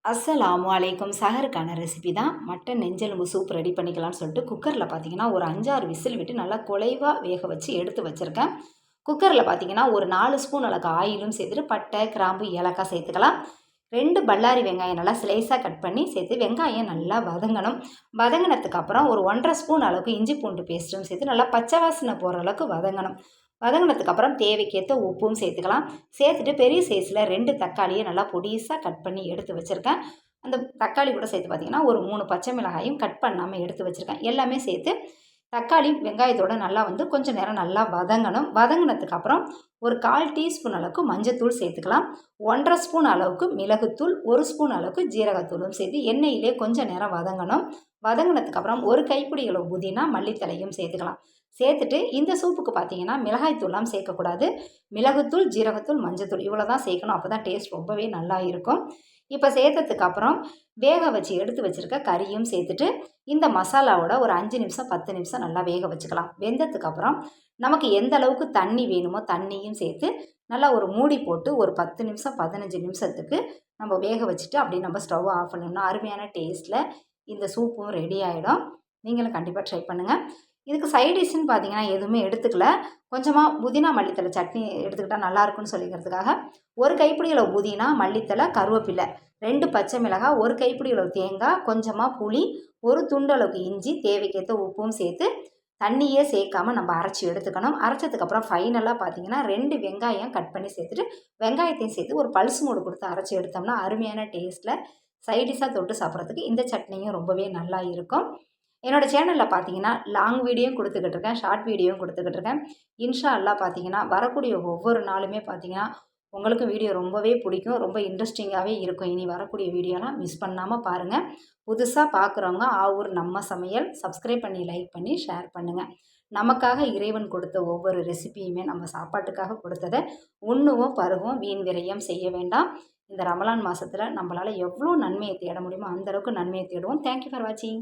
அஸ்ஸலாமு அலைக்கும். சஹருக்கான ரெசிபி தான். மட்டன் நெஞ்செலும்பு சூப் ரெடி பண்ணிக்கலாம்னு சொல்லிட்டு குக்கரில் பார்த்தீங்கன்னா ஒரு 5-6 விசில் விட்டு நல்லா குலைவாக வேக வச்சு எடுத்து வச்சுருக்கேன். குக்கரில் பார்த்தீங்கன்னா ஒரு 4 ஸ்பூன் அளவுக்கு ஆயிலும் சேர்த்துட்டு பட்டை, கிராம்பு, ஏலக்காய் சேர்த்துக்கலாம். 2 பல்லாரி வெங்காயம் நல்லா ஸ்லைஸாக கட் பண்ணி சேர்த்து வெங்காயம் நல்லா வதங்கணும். வதங்கினதுக்கு அப்புறம் ஒரு 1½ ஸ்பூன் அளவுக்கு இஞ்சி பூண்டு பேஸ்ட்டும் சேர்த்து நல்லா பச்சை வாசனை போகிற அளவுக்கு வதங்கணும். வதங்கினதுக்கப்புறம் தேவைக்கேற்ற உப்பும் சேர்த்துக்கலாம். சேர்த்துட்டு பெரிய சைஸில் 2 தக்காளியை நல்லா பொடிசாக கட் பண்ணி எடுத்து வச்சுருக்கேன். அந்த தக்காளி கூட சேர்த்து பார்த்திங்கன்னா ஒரு 3 பச்சை மிளகாயும் கட் பண்ணாமல் எடுத்து வச்சுருக்கேன். எல்லாமே சேர்த்து தக்காளி வெங்காயத்தோடு நல்லா கொஞ்சம் நேரம் நல்லா வதங்கணும். வதங்கினதுக்கப்புறம் ஒரு 1/4 டீஸ்பூன் அளவுக்கு மஞ்சத்தூள் சேர்த்துக்கலாம். 1½ ஸ்பூன் அளவுக்கு மிளகுத்தூள், 1 ஸ்பூன் அளவுக்கு ஜீரகத்தூளும் சேர்த்து எண்ணெயிலே கொஞ்சம் நேரம் வதங்கணும். வதங்கினதுக்கப்புறம் ஒரு கைப்பிடி அளவு புதினா, மல்லித்தலையும் சேர்த்துக்கலாம். சேர்த்துட்டு இந்த சூப்புக்கு பார்த்தீங்கன்னா மிளகாய் தூள்லாம் சேர்க்கக்கூடாது. மிளகுத்தூள், ஜீரகத்தூள், மஞ்சத்தூள் இவ்வளோ தான் சேர்க்கணும். அப்போ தான் டேஸ்ட் ரொம்பவே நல்லா இருக்கும். இப்போ சேர்த்ததுக்கப்புறம் வேக வச்சு எடுத்து வச்சுருக்க கறியும் சேர்த்துட்டு இந்த மசாலாவோட ஒரு 5 நிமிஷம் 10 நிமிஷம் நல்லா வேக வச்சுக்கலாம். வெந்ததுக்கப்புறம் நமக்கு எந்த அளவுக்கு தண்ணி வேணுமோ தண்ணியும் சேர்த்து நல்லா ஒரு மூடி போட்டு ஒரு 10 நிமிஷம் 15 நிமிஷத்துக்கு நம்ம வேக வச்சுட்டு அப்படியே நம்ம ஸ்டவ் ஆஃப் பண்ணோம்னா அருமையான டேஸ்ட்டில் இந்த சூப்பும் ரெடி ஆகிடும். நீங்களும் கண்டிப்பாக ட்ரை பண்ணுங்கள். இதுக்கு சைட் டிஷ்ஷுன்னு பார்த்தீங்கன்னா எதுவுமே எடுத்துக்கல. கொஞ்சமாக புதினா மல்லித்தழை சட்னி எடுத்துக்கிட்டால் நல்லாயிருக்குன்னு சொல்லிக்கிறதுக்காக ஒரு கைப்பிடி அளவு புதினா, மல்லித்தழை, கருவேப்பிலை, 2 பச்சை மிளகாய், ஒரு கைப்பிடி அளவு தேங்காய், கொஞ்சமாக புளி, ஒரு துண்டு அளவுக்கு இஞ்சி, தேவைக்கேற்ற உப்பும் சேர்த்து தண்ணியே சேர்க்காம நம்ம அரைச்சி எடுத்துக்கணும். அரைச்சதுக்கப்புறம் ஃபைனலாக பார்த்தீங்கன்னா 2 வெங்காயம் கட் பண்ணி சேர்த்துட்டு வெங்காயத்தையும் சேர்த்து ஒரு பல்ஸ் மோடு கொடுத்து அரைச்சி எடுத்தோம்னா அருமையான டேஸ்ட்டில் சைடிஷாக தொட்டு சாப்பிட்றதுக்கு இந்த சட்னியும் ரொம்பவே நல்லா இருக்கும். என்னோடய சேனலில் பார்த்தீங்கன்னா லாங் வீடியோவும் கொடுத்துக்கிட்டு இருக்கேன், ஷார்ட் வீடியோவும் கொடுத்துக்கிட்டு இருக்கேன். இன்ஷா அல்லாஹ் பார்த்தீங்கன்னா வரக்கூடிய ஒவ்வொரு நாளுமே பார்த்தீங்கன்னா உங்களுக்கு வீடியோ ரொம்பவே பிடிக்கும். ரொம்ப இன்ட்ரெஸ்டிங்காகவே இருக்கும். இனி வரக்கூடிய வீடியோலாம் மிஸ் பண்ணாமல் பாருங்கள். புதுசாக பார்க்குறவங்க ஆவூர் நம்ம சமையல் சப்ஸ்கிரைப் பண்ணி, லைக் பண்ணி, ஷேர் பண்ணுங்கள். நமக்காக இறைவன் கொடுத்த ஒவ்வொரு ரெசிபியுமே நம்ம சாப்பாட்டுக்காக கொடுத்ததை உண்ணுவோம், பருகும், வீண் விரயம் செய்ய வேண்டாம். இந்த ரமலான் மாதத்தில் நம்மளால் எவ்வளோ நன்மையை தேட முடியுமோ அந்தளவுக்கு நன்மையை தேடுவோம். தேங்க்யூ ஃபார் வாட்சிங்.